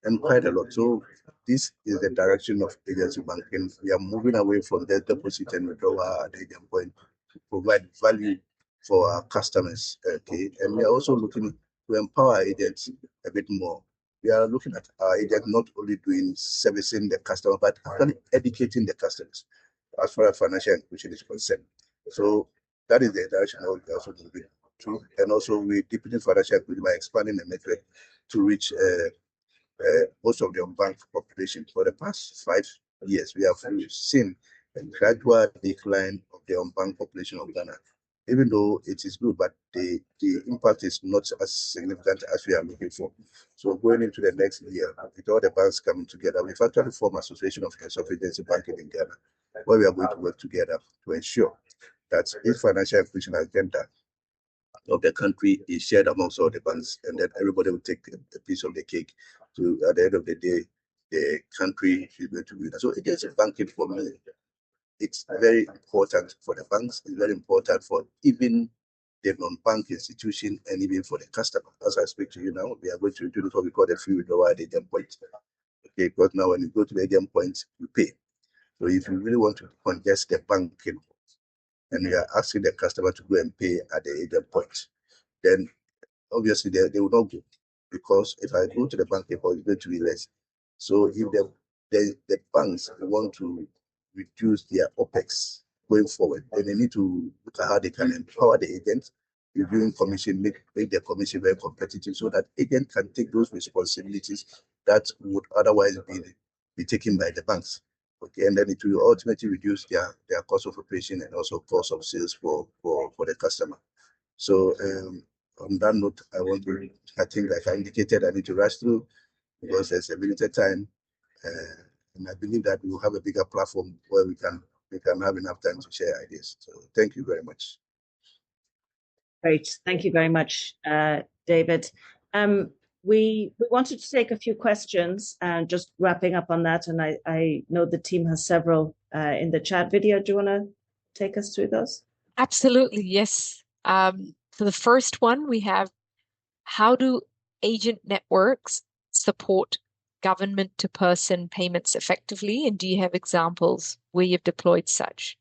D: and quite a lot. So this is the direction of agency banking. We are moving away from the deposit and withdrawal at the agent point to provide value for our customers. Okay, and we are also looking to empower agents a bit more. We are looking at our agents not only doing servicing the customer, but actually educating the customers as far as financial inclusion is concerned. So that is the direction I will also moving to. And also we deepening financial inclusion by expanding the network to reach most of the unbanked population. For the past 5 years, we have seen a gradual decline of the unbanked population of Ghana. Even though it is good, but the impact is not as significant as we are looking for. So going into the next year, with all the banks coming together, we've actually formed an association of heads of agency banking in Ghana, where we are going to work together to ensure that this financial inclusion agenda of the country is shared amongst all the banks, and that everybody will take a piece of the cake. So at the end of the day, the country is going to be that. So agency banking for me, it's very important for the banks. It's very important for even the non-bank institution and even for the customer. As I speak to you now, we are going to introduce what we call the free withdrawal at the agent point. Okay, because now when you go to the agent point, you pay. So if you really want to congest the banking and you are asking the customer to go and pay at the agent point, then obviously they will not go, because if I go to the banking point, it's going to be less. So if the banks want to reduce their OPEX going forward, then they need to look at how they can empower the agents, reviewing commission, make their commission very competitive so that agents can take those responsibilities that would otherwise be taken by the banks. Okay, and then it will ultimately reduce their cost of operation and also cost of sales for the customer. So on that note, I think like I indicated, I need to rush through because there's a limited time. And I believe that we will have a bigger platform where we can have enough time to share ideas. So thank you very much.
B: Great. Thank you very much, David. We wanted to take a few questions and just wrapping up on that. And I know the team has several in the chat video. Do you want to take us through those?
A: Absolutely, yes. For the first one, we have, how do agent networks support government-to-person payments effectively? And do you have examples where you've deployed such?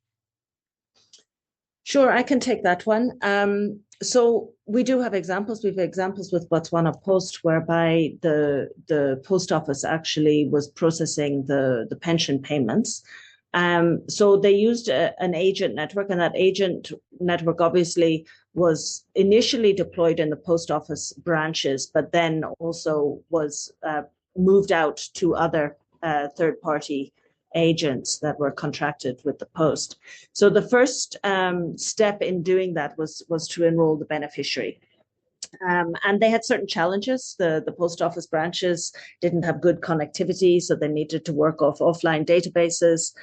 B: Sure, I can take that one. So we do have examples. We have examples with Botswana Post, whereby the post office actually was processing the pension payments. So they used an agent network, and that agent network obviously was initially deployed in the post office branches, but then also was moved out to other third-party agents that were contracted with the post. So the first step in doing that was to enroll the beneficiary. And they had certain challenges. The post office branches didn't have good connectivity, so they needed to work off offline databases.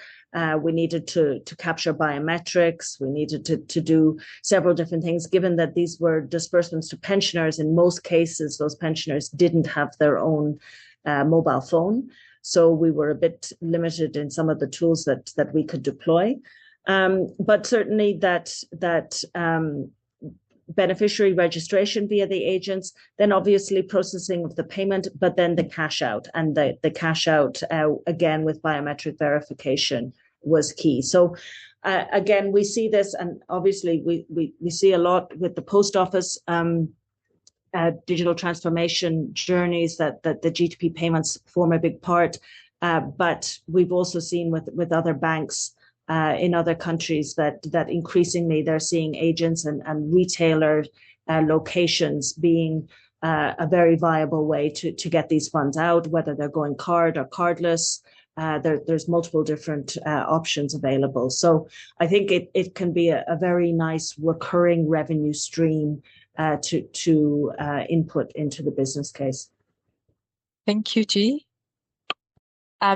B: We needed to capture biometrics. We needed to do several different things, given that these were disbursements to pensioners. In most cases, those pensioners didn't have their own mobile phone. So we were a bit limited in some of the tools that we could deploy. But certainly that beneficiary registration via the agents, then obviously processing of the payment, but then the cash out. And the cash out, again, with biometric verification was key. So again, we see this, and obviously we see a lot with the post office digital transformation journeys that the G2P payments form a big part. But we've also seen with other banks in other countries that increasingly they're seeing agents and retailer locations being a very viable way to get these funds out, whether they're going card or cardless. There's multiple different options available. So I think it can be a very nice recurring revenue stream to input into the business case.
A: Thank you, G.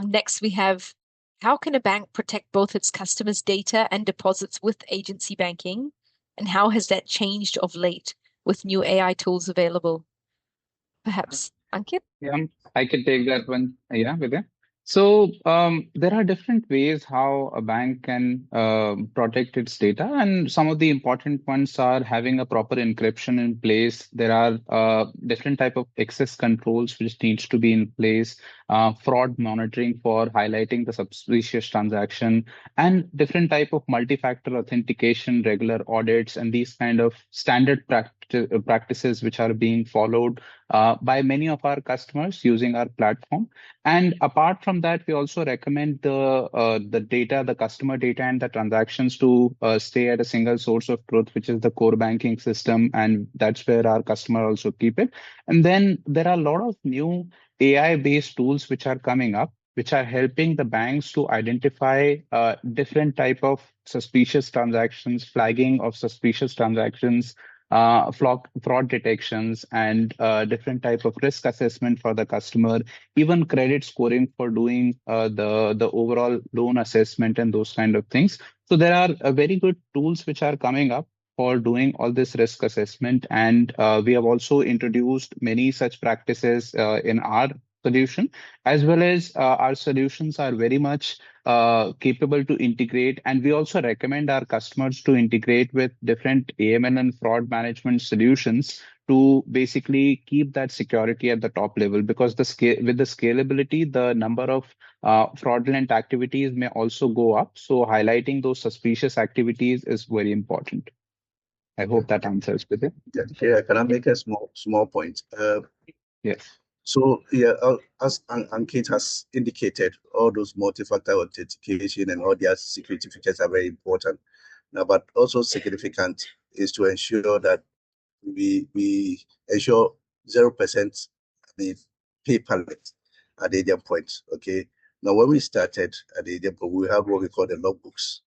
A: Next, we have, how can a bank protect both its customers' data and deposits with agency banking? And how has that changed of late with new AI tools available? Perhaps, Ankit?
C: Yeah, I can take that one. Yeah, Vidya. So there are different ways how a bank can protect its data, and some of the important ones are having a proper encryption in place. There are different type of access controls which needs to be in place, fraud monitoring for highlighting the suspicious transaction, and different type of multi-factor authentication, regular audits, and these kind of standard practices which are being followed by many of our customers using our platform. And apart from that, we also recommend the data, the customer data, and the transactions to stay at a single source of truth, which is the core banking system, and that's where our customer also keep it. And then there are a lot of new AI-based tools which are coming up, which are helping the banks to identify different type of suspicious transactions, flagging of suspicious transactions, fraud detections, and different type of risk assessment for the customer, even credit scoring for doing the overall loan assessment and those kind of things. So there are very good tools which are coming up for doing all this risk assessment, and we have also introduced many such practices in our solution, as well as our solutions are very much capable to integrate. And we also recommend our customers to integrate with different AML and fraud management solutions to basically keep that security at the top level, because with the scalability, the number of fraudulent activities may also go up. So highlighting those suspicious activities is very important. I hope that answers with it.
D: Yeah, can I make a small point?
C: Yes.
D: So yeah, as Ankit has indicated, all those multi-factor authentication and all their security features are very important. Now, but also significant is to ensure that we ensure 0% paperless at the agent point. Okay. Now, when we started at the agent point, we have what we call the logbooks.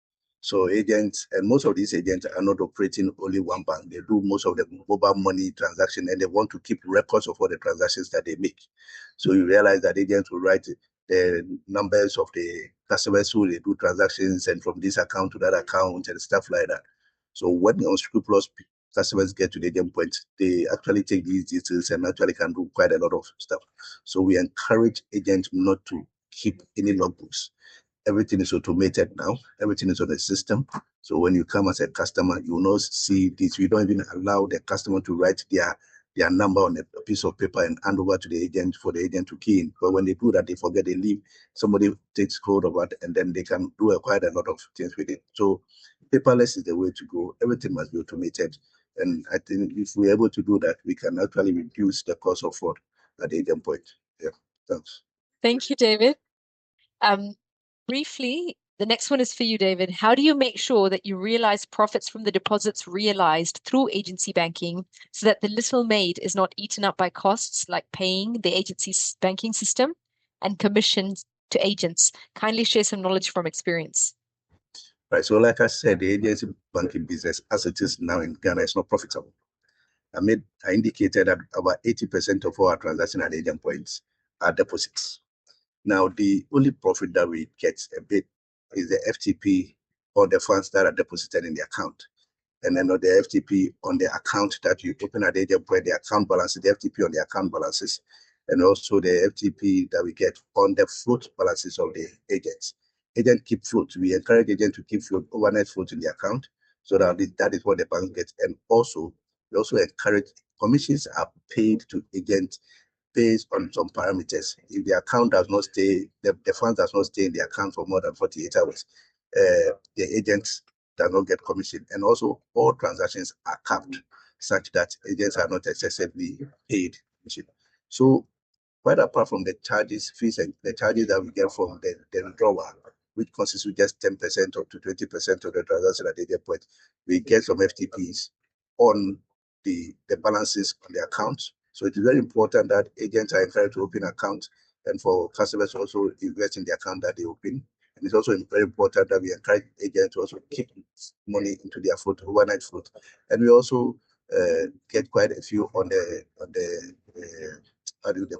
D: So agents, and most of these agents are not operating only one bank. They do most of the mobile money transaction, and they want to keep records of all the transactions that they make. So you realize that agents will write the numbers of the customers who they do transactions, and from this account to that account and stuff like that. So when unscrupulous customers get to the agent point, they actually take these details and actually can do quite a lot of stuff. So we encourage agents not to keep any logbooks. Everything is automated now. Everything is on the system. So when you come as a customer, you will not see this. We don't even allow the customer to write their number on a piece of paper and hand over to the agent for the agent to key in. But when they do that, they forget, they leave. Somebody takes hold of it, and then they can do quite a lot of things with it. So paperless is the way to go. Everything must be automated. And I think if we're able to do that, we can actually reduce the cost of fraud at the agent point. Yeah, thanks.
A: Thank you, David. Briefly, the next one is for you, David. How do you make sure that you realize profits from the deposits realized through agency banking so that the little maid is not eaten up by costs like paying the agency's banking system and commissions to agents? Kindly share some knowledge from experience.
D: Right. So like I said, the agency banking business as it is now in Ghana is not profitable. I indicated that about 80% of our transactions at agent points are deposits. Now, the only profit that we get a bit is the FTP or the funds that are deposited in the account. And then the FTP on the account that you open at the agent point, the account balances, the FTP on the account balances, and also the FTP that we get on the float balances of the agents. Agents keep float. We encourage agents to keep float, overnight float in the account, so that is what the bank gets. And also, We also encourage commissions are paid to agents based on some parameters. If the account does not stay, the fund does not stay in the account for more than 48 hours, the agent does not get commission. And also all transactions are capped such that agents are not excessively paid. So quite apart from the charges, fees, and the charges that we get from the withdrawal, which constitutes just 10% up to 20% of the transaction at the agent point, we get some FTPs on the balances on the account. So it is very important that agents are encouraged to open accounts and for customers also invest in the account that they open. And it's also very important that we encourage agents to also keep money into their float, overnight float. And we also get quite a few on the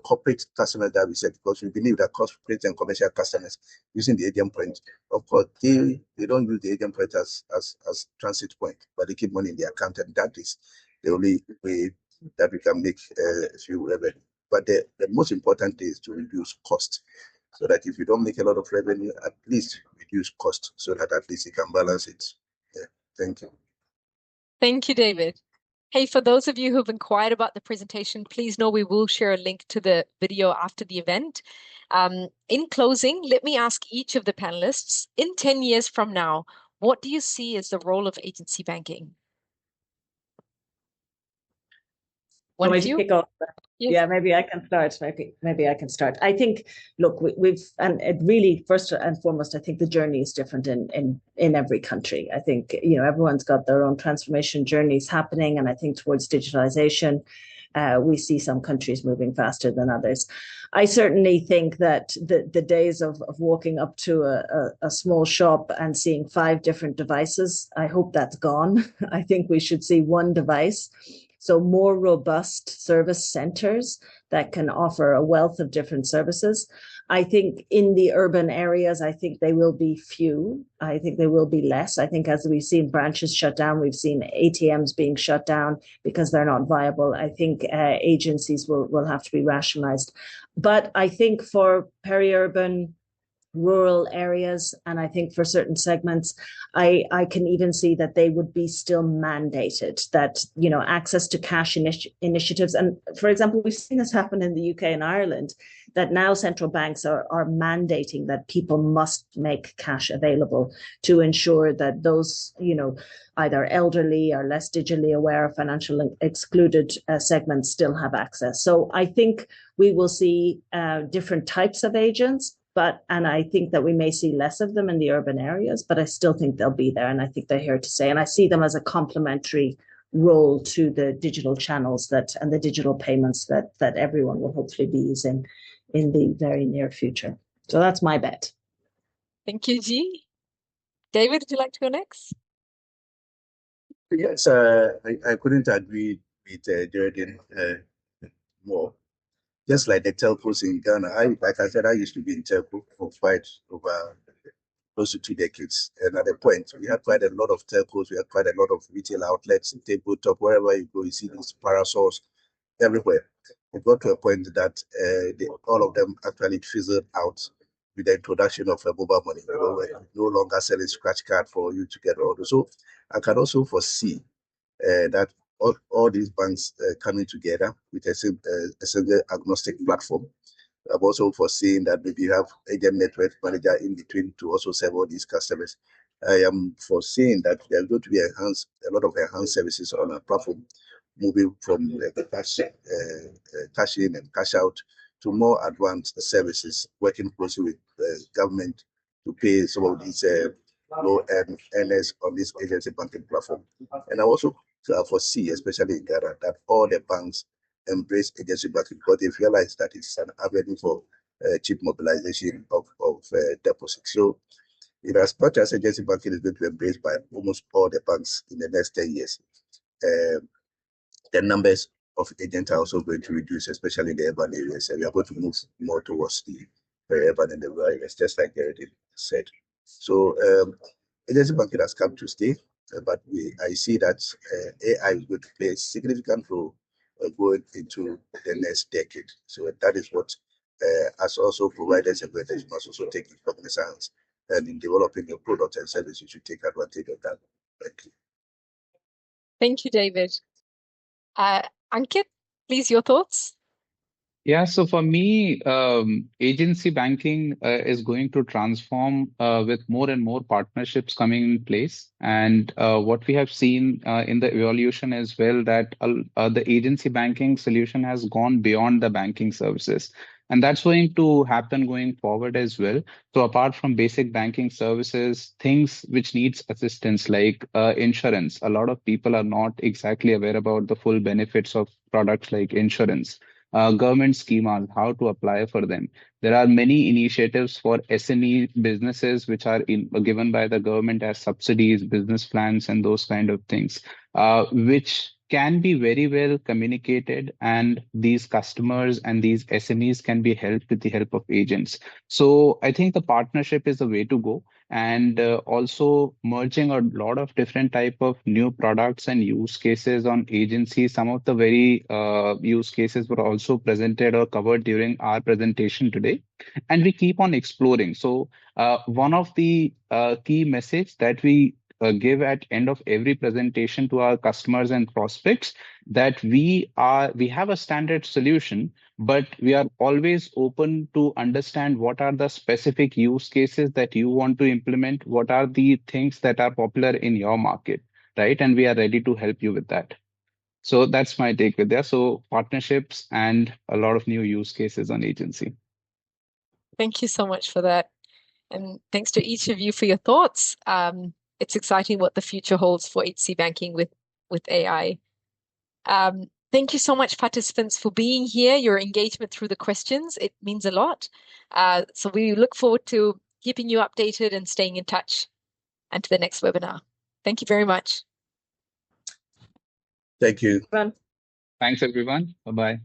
D: corporate customers that we said, because we believe that corporate and commercial customers using the agent point, of course, they don't use the agent point as transit point, but they keep money in the account, and that is the only way that we can make a few revenue. But the most important thing is to reduce cost, so that if you don't make a lot of revenue, at least reduce cost, so that at least you can balance it. Yeah. Thank you.
A: Thank you, David. Hey, for those of you who've inquired about the presentation, please know we will share a link to the video after the event. In closing, let me ask each of the panelists, in 10 years from now, what do you see as the role of agency banking? One of you?
B: Kick off.
A: Yes.
B: Yeah, maybe I can start. Maybe I can start. I think, look, and it really, first and foremost, I think the journey is different in every country. I think, everyone's got their own transformation journeys happening, and I think towards digitalization, we see some countries moving faster than others. I certainly think that the days of walking up to a small shop and seeing 5 different devices, I hope that's gone. I think we should see one device. So more robust service centers that can offer a wealth of different services. I think in the urban areas, I think they will be few. I think they will be less. I think as we've seen branches shut down, we've seen ATMs being shut down because they're not viable. I think agencies will have to be rationalized. But I think for peri-urban, rural areas, and I think for certain segments, I can even see that they would be still mandated, that, access to cash initiatives. And for example, we've seen this happen in the UK and Ireland, that now central banks are mandating that people must make cash available to ensure that those, either elderly or less digitally aware, financially excluded segments still have access. So I think we will see different types of agents, and I think that we may see less of them in the urban areas, but I still think they'll be there, and I think they're here to stay. And I see them as a complementary role to the digital channels and the digital payments that everyone will hopefully be using in the very near future. So that's my bet.
A: Thank you, G. David, would you like to go next?
D: Yes, I couldn't agree with Geraldine more. Just like the telcos in Ghana, like I said, I used to be in telco for quite over close to 2 decades. And at the point, we had quite a lot of telcos, we had quite a lot of retail outlets, tabletop, wherever you go, you see these parasols everywhere. It got to a point that all of them actually fizzled out with the introduction of mobile money. No longer selling scratch card for you to get orders. So I can also foresee that all these banks coming together with a single agnostic platform. I'm also foreseeing that maybe you have agent network manager in between to also serve all these customers. I am foreseeing that there's going to be a lot of enhanced services on our platform, moving from cash in and cash out to more advanced services, working closely with government to pay some of these low earners on this agency banking platform. And I also foresee, especially in Ghana, that all the banks embrace agency banking because they've realized that it's an avenue for cheap mobilization of deposits. So, as much as agency banking is going to be embraced by almost all the banks in the next 10 years, the numbers of agents are also going to reduce, especially in the urban areas. And we are going to move more towards the urban and the rural areas, just like Geraldine said. So agency banking has come to stay, but I see that AI is going to play a significant role going into the next decade. So that is what, as also providers and vendors, must also take cognizance, and in developing your product and service, you should take advantage of that. Thank you.
A: Thank you, David. Ankit, please, your thoughts?
C: Yeah, so for me, agency banking is going to transform with more and more partnerships coming in place. And what we have seen in the evolution as well, that the agency banking solution has gone beyond the banking services. And that's going to happen going forward as well. So apart from basic banking services, things which needs assistance like insurance, a lot of people are not exactly aware about the full benefits of products like insurance, government schemas, how to apply for them. There are many initiatives for SME businesses which are given by the government as subsidies, business plans, and those kind of things, which can be very well communicated, and these customers and these SMEs can be helped with the help of agents. So I think the partnership is the way to go, and also merging a lot of different type of new products and use cases on agencies. Some of the very use cases were also presented or covered during our presentation today, and we keep on exploring. So one of the key message that we give at end of every presentation to our customers and prospects, that we have a standard solution, but we are always open to understand what are the specific use cases that you want to implement, what are the things that are popular in your market, right? And we are ready to help you with that. So that's my take with that. So partnerships and a lot of new use cases on agency.
A: Thank you so much for that. And thanks to each of you for your thoughts. It's exciting what the future holds for HC banking with AI. Thank you so much, participants, for being here. Your engagement through the questions, it means a lot. So we look forward to keeping you updated and staying in touch, and to the next webinar. Thank you very much.
D: Thank you.
B: Run.
C: Thanks, everyone. Bye-bye.